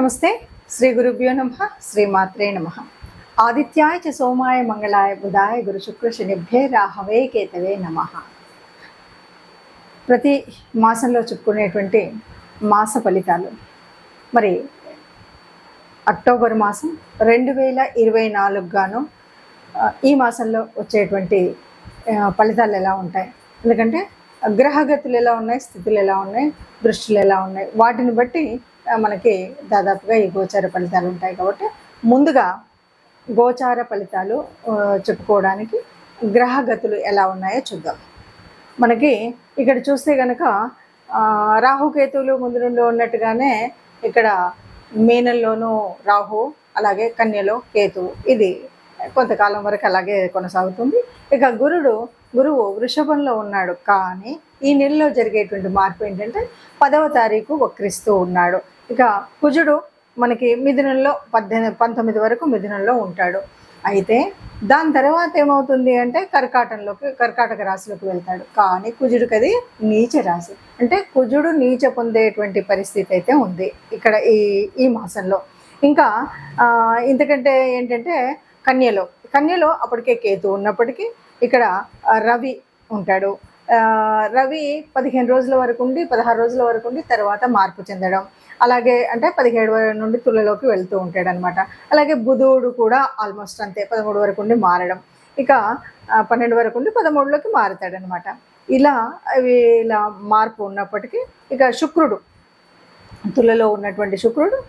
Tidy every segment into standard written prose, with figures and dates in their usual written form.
నమస్తే. శ్రీ గురుభ్యో నమః. శ్రీమాత్రే నమః. ఆదిత్యాయ చ సోమాయ మంగళాయ బుధాయ గురు శుక్ర శనిభ్యే రాహవే కేతవే నమః. ప్రతి మాసంలో చెప్పుకునేటువంటి మాస ఫలితాలు మరి అక్టోబర్ మాసం 2024 గాను ఈ మాసంలో వచ్చేటువంటి ఫలితాలు ఎలా ఉంటాయి, ఎందుకంటే గ్రహగతులు ఎలా ఉన్నాయి, స్థితులు ఎలా ఉన్నాయి, దృష్టిలు ఎలా ఉన్నాయి, వాటిని బట్టి మనకి దాదాపుగా ఈ గోచార ఫలితాలు ఉంటాయి. కాబట్టి ముందుగా గోచార ఫలితాలు చెప్పుకోవడానికి గ్రహగతులు ఎలా ఉన్నాయో చూద్దాం. మనకి ఇక్కడ చూస్తే కనుక రాహుకేతువులు ముందు నుండి ఉన్నట్టుగానే ఇక్కడ మీనంలోనూ రాహు, అలాగే కన్యలో కేతువు, ఇది కొంతకాలం వరకు అలాగే కొనసాగుతుంది. ఇక గురువు వృషభంలో ఉన్నాడు, కానీ ఈ నెలలో జరిగేటువంటి మార్పు ఏంటంటే 10వ తారీఖు వక్రిస్తూ ఉన్నాడు. ఇక కుజుడు మనకి మిథునంలో 19 వరకు మిథునంలో ఉంటాడు. అయితే దాని తర్వాత ఏమవుతుంది అంటే కర్కాటక రాశిలోకి వెళ్తాడు. కానీ కుజుడికి అది నీచ రాశి, అంటే కుజుడు నీచ పొందేటువంటి పరిస్థితి అయితే ఉంది ఇక్కడ ఈ మాసంలో. ఇంకా ఇంతకంటే ఏంటంటే కన్యలో అప్పటికే కేతు ఉన్నప్పటికీ ఇక్కడ రవి ఉంటాడు. రవి 15 రోజుల వరకు ఉండి 16 రోజుల వరకు ఉండి తర్వాత మార్పు చెందడం, అలాగే అంటే 17 నుండి తులలోకి వెళ్తూ ఉంటాడు అనమాట. అలాగే బుధుడు కూడా ఆల్మోస్ట్ అంతే, 13 వరకు ఉండి మారడం, ఇక 12 వరకు ఉండి 13లోకి మారుతాడనమాట. ఇలా మార్పు ఉన్నప్పటికీ ఇక శుక్రుడు, తులలో ఉన్నటువంటి శుక్రుడు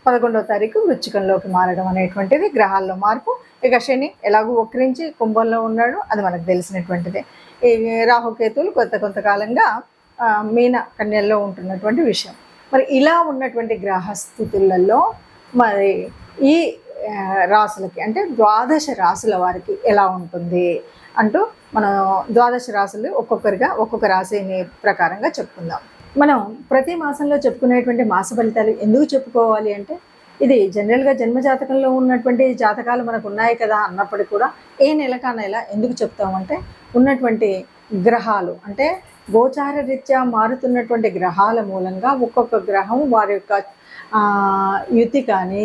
11వ తారీఖు వృశ్చికంలోకి మారడం అనేటువంటిది గ్రహాల్లో మార్పు. ఇక శని ఎలాగూ వక్రించి కుంభంలో ఉన్నాడు, అది మనకు తెలిసినటువంటిదే. ఈ రాహుకేతువులు కొంతకాలంగా మీన కన్యల్లో ఉంటున్నటువంటి విషయం. మరి ఇలా ఉన్నటువంటి గ్రహస్థితులలో మరి ఈ రాసులకి అంటే 12 రాసుల వారికి ఎలా ఉంటుంది అంటూ మనం 12 రాసులు ఒక్కొక్క రాశిని ప్రకారంగా చెప్పుకుందాం. మనం ప్రతి మాసంలో చెప్పుకునేటువంటి మాస ఫలితాలు ఎందుకు చెప్పుకోవాలి అంటే, ఇది జనరల్గా జన్మజాతకంలో ఉన్నటువంటి జాతకాలు మనకు ఉన్నాయి కదా అన్నప్పటికీ కూడా ఏ నెలకా నెల ఎందుకు చెప్తామంటే, ఉన్నటువంటి గ్రహాలు అంటే గోచార రీత్యా మారుతున్నటువంటి గ్రహాల మూలంగా ఒక్కొక్క గ్రహం వారి యొక్క యుతి కానీ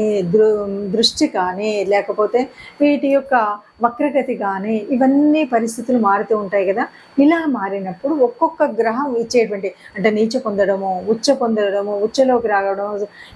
దృష్టి కానీ లేకపోతే వీటి యొక్క వక్రగతి కానీ ఇవన్నీ పరిస్థితులు మారుతూ ఉంటాయి కదా. ఇలా మారినప్పుడు ఒక్కొక్క గ్రహం ఇచ్చేటువంటి అంటే నీచ పొందడము, ఉచ్చలోకి రావడం,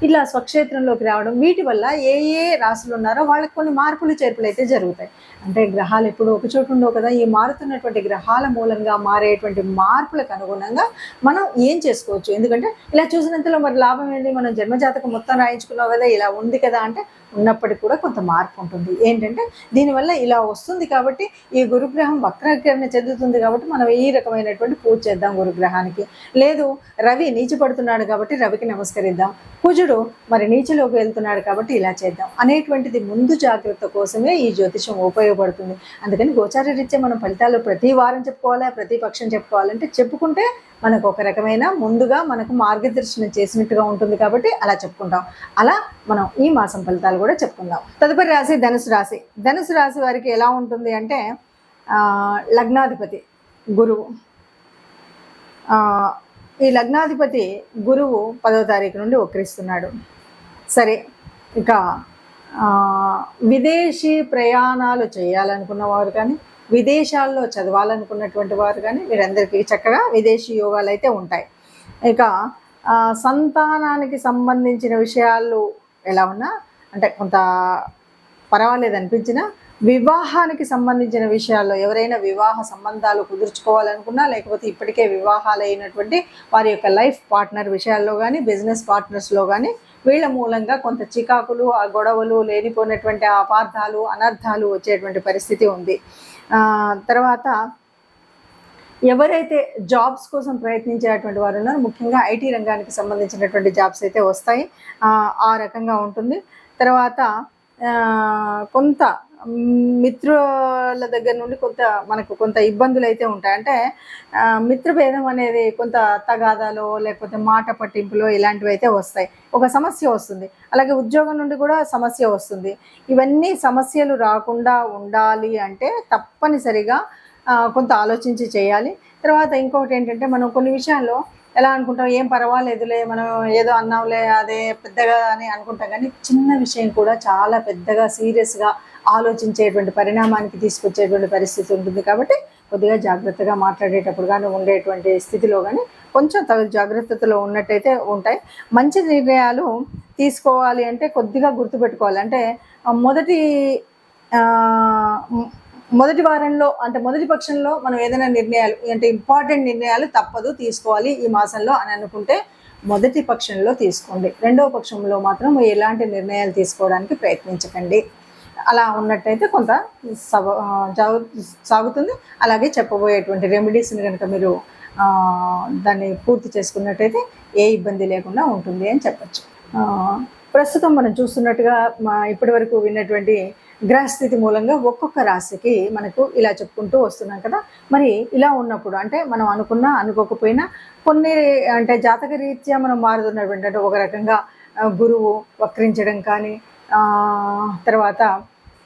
ఇలా స్వక్షేత్రంలోకి రావడం, వీటి వల్ల ఏ రాశులు ఉన్నారో వాళ్ళకి కొన్ని మార్పులు చేర్పులు అయితే జరుగుతాయి. అంటే గ్రహాలు ఎప్పుడు ఒక చోటు ఉండవు కదా. ఈ మారుతున్నటువంటి గ్రహాల మూలంగా మారేటువంటి మార్పులకు అనుగుణంగా మనం ఏం చేసుకోవచ్చు, ఎందుకంటే ఇలా చూసినంతలో మరి లాభం ఏంటి, మనం జన్మజాతకం మొత్తం రాయించుకున్నావు కదా, ఇలా ఉంది కదా అంటే ఉన్నప్పటికీ కూడా కొంత మార్పు ఉంటుంది. ఏంటంటే దీనివల్ల ఇలా వస్తుంది కాబట్టి ఈ గురుగ్రహం వక్రీకరణ చెందుతుంది కాబట్టి మనం ఈ రకమైనటువంటి పూజ చేద్దాం గురుగ్రహానికి. లేదు రవి నీచపడుతున్నాడు కాబట్టి రవికి నమస్కరిద్దాం, కుజుడు మరి నీచలోకి వెళ్తున్నాడు కాబట్టి ఇలా చేద్దాం అనేటువంటిది ముందు జాగ్రత్త కోసమే ఈ జ్యోతిషం ఉపయోగపడుతుంది. అందుకని గోచార రీత్యా మనం ఫలితాలు ప్రతి వారం చెప్పుకోవాలా, ప్రతి పక్షం చెప్పుకోవాలంటే చెప్పుకుంటే మనకు ఒక రకమైన ముందుగా మనకు మార్గదర్శనం చేసినట్టుగా ఉంటుంది కాబట్టి అలా చెప్పుకుంటాం. అలా మనం ఈ మాసం ఫలితాలు కూడా చెప్పుకుందాం. తదుపరి రాశి ధనుసు రాశి వారికి ఎలా ఉంటుంది అంటే, లగ్నాధిపతి గురువు, ఈ లగ్నాధిపతి గురువు 10వ తారీఖు నుండి వక్రిస్తున్నాడు. సరే, ఇక విదేశీ ప్రయాణాలు చేయాలనుకున్న వారు కానీ విదేశాల్లో చదవాలనుకున్నటువంటి వారు కానీ వీరందరికీ చక్కగా విదేశీ యోగాలు అయితే ఉంటాయి. ఇక సంతానానికి సంబంధించిన విషయాలు ఎలా ఉన్నా అంటే కొంత పర్వాలేదు అనిపించినా, వివాహానికి సంబంధించిన విషయాల్లో ఎవరైనా వివాహ సంబంధాలు కుదుర్చుకోవాలనుకున్నా, లేకపోతే ఇప్పటికే వివాహాలు అయినటువంటి వారి యొక్క లైఫ్ పార్ట్నర్ విషయాల్లో కానీ బిజినెస్ పార్ట్నర్స్లో కానీ వీళ్ళ మూలంగా కొంత చికాకులు, ఆ గొడవలు, లేనిపోయినటువంటి అపార్థాలు, అనర్థాలు వచ్చేటువంటి పరిస్థితి ఉంది. తర్వాత ఎవరైతే జాబ్స్ కోసం ప్రయత్నించేటువంటి వారు ఉన్నారో ముఖ్యంగా ఐటీ రంగానికి సంబంధించినటువంటి జాబ్స్ అయితే వస్తాయి, ఆ రకంగా ఉంటుంది. తర్వాత కొంత మిత్రుల దగ్గర నుండి మనకు కొంత ఇబ్బందులు అయితే ఉంటాయి. అంటే మిత్రభేదం అనేది కొంత తగాదాలో లేకపోతే మాట పట్టింపులో ఇలాంటివి అయితే వస్తాయి, ఒక సమస్య వస్తుంది. అలాగే ఉద్యోగం నుండి కూడా సమస్య వస్తుంది. ఇవన్నీ సమస్యలు రాకుండా ఉండాలి అంటే తప్పనిసరిగా కొంత ఆలోచించి చేయాలి. తర్వాత ఇంకొకటి ఏంటంటే, మనం కొన్ని విషయాల్లో ఎలా అనుకుంటాం, ఏం పర్వాలేదులే మనం ఏదో అన్నాంలే అదే పెద్దగా అని అనుకుంటాం. కానీ చిన్న విషయం కూడా చాలా పెద్దగా సీరియస్గా ఆలోచించేటువంటి పరిణామానికి తీసుకొచ్చేటువంటి పరిస్థితి ఉంటుంది. కాబట్టి కొద్దిగా జాగ్రత్తగా మాట్లాడేటప్పుడు కానీ ఉండేటువంటి స్థితిలో కానీ కొంచెం తగు జాగ్రత్తలో ఉన్నట్టయితే ఉంటాయి. మంచి నిర్ణయాలు తీసుకోవాలి అంటే కొద్దిగా గుర్తుపెట్టుకోవాలి. అంటే మొదటి మొదటి వారంలో అంటే మొదటి పక్షంలో మనం ఏదైనా నిర్ణయాలు అంటే ఇంపార్టెంట్ నిర్ణయాలు తప్పదు తీసుకోవాలి ఈ మాసంలో అని అనుకుంటే మొదటి పక్షంలో తీసుకోండి. రెండవ పక్షంలో మాత్రం ఎలాంటి నిర్ణయాలు తీసుకోవడానికి ప్రయత్నించకండి. అలా ఉన్నట్టయితే కొంత సాగుతుంది. అలాగే చెప్పబోయేటువంటి రెమెడీస్ని కనుక మీరు దాన్ని పూర్తి చేసుకున్నట్టయితే ఏ ఇబ్బంది లేకుండా ఉంటుంది అని చెప్పచ్చు. ప్రస్తుతం మనం చూస్తున్నట్టుగా ఇప్పటి వరకు విన్నటువంటి గ్రహస్థితి మూలంగా ఒక్కొక్క రాశికి మనకు ఇలా చెప్పుకుంటూ వస్తున్నాం కదా. మరి ఇలా ఉన్నప్పుడు అంటే మనం అనుకున్నా అనుకోకపోయినా కొన్ని అంటే జాతక రీత్యా మనం మారుతున్నటువంటి అంటే ఒక రకంగా గురువు వక్రించడం కానీ, తర్వాత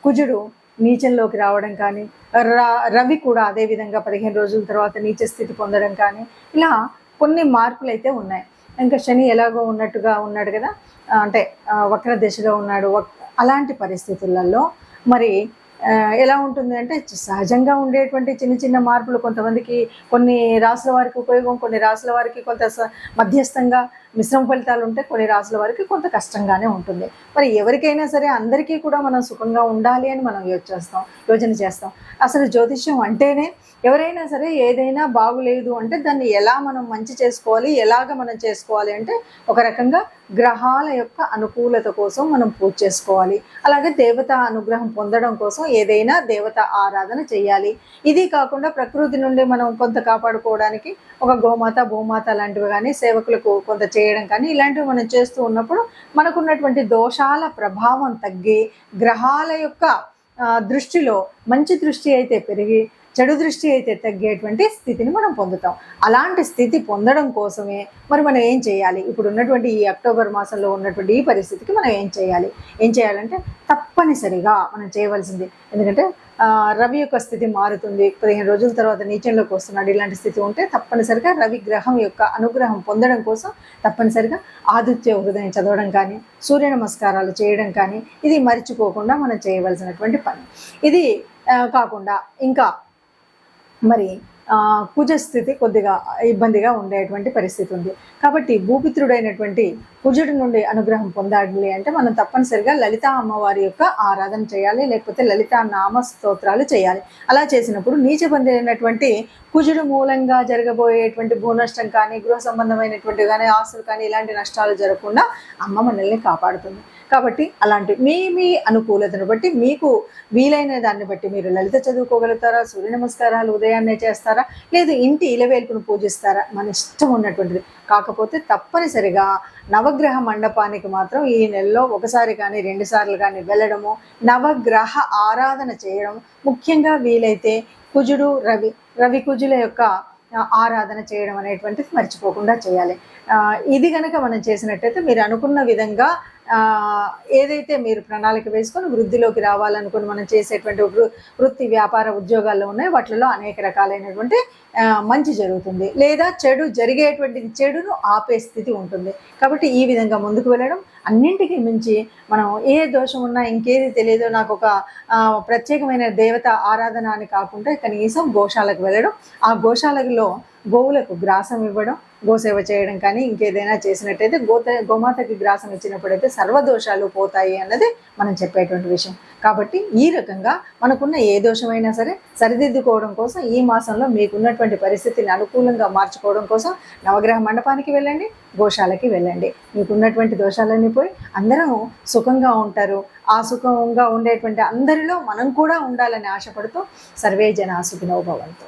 కుజుడు నీచంలోకి రావడం కానీ, రవి కూడా అదేవిధంగా 15 రోజుల తర్వాత నీచ స్థితి పొందడం కానీ, ఇలా కొన్ని మార్పులు అయితే ఉన్నాయి. ఇంకా శని ఎలాగో ఉన్నట్టుగా ఉన్నాడు కదా, అంటే వక్ర దిశగా ఉన్నాడు. అలాంటి పరిస్థితులలో మరి ఎలా ఉంటుంది అంటే సహజంగా ఉండేటువంటి చిన్న చిన్న మార్పులు కొంతమందికి కొన్ని రాసుల వారికి ఉపయోగం, కొన్ని రాసుల వారికి కొంత మధ్యస్థంగా మిశ్రమ ఫలితాలు ఉంటాయి, కొన్ని రాసుల వారికి కొంత కష్టంగానే ఉంటుంది. మరి ఎవరికైనా సరే అందరికీ కూడా మనం సుఖంగా ఉండాలి అని మనం యోచన చేస్తాం. అసలు జ్యోతిష్యం అంటేనే ఎవరైనా సరే ఏదైనా బాగులేదు అంటే దాన్ని ఎలా మనం మంచి చేసుకోవాలి, ఎలాగ మనం చేసుకోవాలి అంటే ఒక రకంగా గ్రహాల యొక్క అనుకూలత కోసం మనం పూజ చేసుకోవాలి. అలాగే దేవత అనుగ్రహం పొందడం కోసం ఏదైనా దేవత ఆరాధన చేయాలి. ఇది కాకుండా ప్రకృతి నుండి మనం కొంత కాపాడుకోవడానికి ఒక గోమాత భూమాత లాంటివి కానీ సేవకులకు కొంత చేయడం కానీ ఇలాంటివి మనం చేస్తూ ఉన్నప్పుడు మనకున్నటువంటి దోషాల ప్రభావం తగ్గి గ్రహాల యొక్క దృష్టిలో మంచి దృష్టి అయితే పెరిగి చెడు దృష్టి అయితే తగ్గేటువంటి స్థితిని మనం పొందుతాం. అలాంటి స్థితి పొందడం కోసమే మరి మనం ఏం చేయాలి? ఇప్పుడు ఉన్నటువంటి ఈ అక్టోబర్ మాసంలో ఉన్నటువంటి ఈ పరిస్థితికి మనం ఏం చేయాలంటే తప్పనిసరిగా మనం చేయవలసింది, ఎందుకంటే రవి యొక్క స్థితి మారుతుంది, 15 రోజుల తర్వాత నీచంలోకి వస్తున్నాడు. ఇలాంటి స్థితి ఉంటే తప్పనిసరిగా రవి గ్రహం యొక్క అనుగ్రహం పొందడం కోసం తప్పనిసరిగా ఆదిత్య హృదయం చదవడం కానీ, సూర్య నమస్కారాలు చేయడం కానీ ఇది మర్చిపోకుండా మనం చేయవలసినటువంటి పని. ఇది కాకుండా ఇంకా మరి కుజస్థితి కొద్దిగా ఇబ్బందిగా ఉండేటువంటి పరిస్థితి ఉంది. కాబట్టి భూపిత్రుడైనటువంటి కుజుడి నుండి అనుగ్రహం పొందాలి అంటే మనం తప్పనిసరిగా లలితా అమ్మవారి యొక్క ఆరాధన చేయాలి, లేకపోతే లలితా నామ స్తోత్రాలు చేయాలి. అలా చేసినప్పుడు నీచబంధైనటువంటి కుజుడు మూలంగా జరగబోయేటువంటి భూనష్టం కానీ, గృహ సంబంధమైనటువంటి కానీ, ఆస్తులు కానీ ఇలాంటి నష్టాలు జరగకుండా అమ్మ మనల్ని కాపాడుతుంది. కాబట్టి అలాంటి మీ అనుకూలతను బట్టి మీకు వీలైన దాన్ని బట్టి మీరు లలిత చదువుకోగలుగుతారా, సూర్య నమస్కారాలు ఉదయాన్నే చేస్తారా, లేదు ఇంటి ఇలవేల్పును పూజిస్తారా, మన ఇష్టం ఉన్నటువంటిది. కాకపోతే తప్పనిసరిగా నవగ్రహ మండపానికి మాత్రం ఈ నెలలో ఒకసారి కానీ 2 సార్లు కానీ వెళ్ళడము, నవగ్రహ ఆరాధన చేయడం, ముఖ్యంగా వీలైతే కుజుడు రవి కుజుల యొక్క ఆరాధన చేయడం అనేటువంటిది మర్చిపోకుండా చేయాలి. ఇది కనుక మనం చేసినట్టయితే మీరు అనుకున్న విధంగా ఏదైతే మీరు ప్రణాళిక వేసుకొని వృద్ధిలోకి రావాలనుకుని మనం చేసేటువంటి వృత్తి వ్యాపార ఉద్యోగాల్లో ఉన్నాయి వాటిలో అనేక రకాలైనటువంటి మంచి జరుగుతుంది, లేదా చెడును ఆపే స్థితి ఉంటుంది. కాబట్టి ఈ విధంగా ముందుకు వెళ్ళడం, అన్నింటికీ మించి మనం ఏ దోషం ఉన్నా ఇంకేది తెలియదో నాకు ఒక ప్రత్యేకమైన దేవత ఆరాధన అని కాకుండా కనీసం గోశాలకు వెళ్ళడం, ఆ గోశాలలో గోవులకు గ్రాసం ఇవ్వడం, గోసేవ చేయడం కానీ ఇంకేదైనా చేసినట్టయితే గోమాతకి గ్రాసం ఇచ్చినప్పుడైతే సర్వదోషాలు పోతాయి అన్నది మనం చెప్పేటువంటి విషయం. కాబట్టి ఈ రకంగా మనకున్న ఏ దోషమైనా సరే సరిదిద్దుకోవడం కోసం ఈ మాసంలో మీకున్నటువంటి పరిస్థితిని అనుకూలంగా మార్చుకోవడం కోసం నవగ్రహ మండపానికి వెళ్ళండి, గోశాలకి వెళ్ళండి. మీకున్నటువంటి దోషాలన్నీ పోయి అందరం సుఖంగా ఉంటారు. ఆ సుఖంగా ఉండేటువంటి అందరిలో మనం కూడా ఉండాలని ఆశపడుతూ సర్వే జనా సుఖినో భవంతు.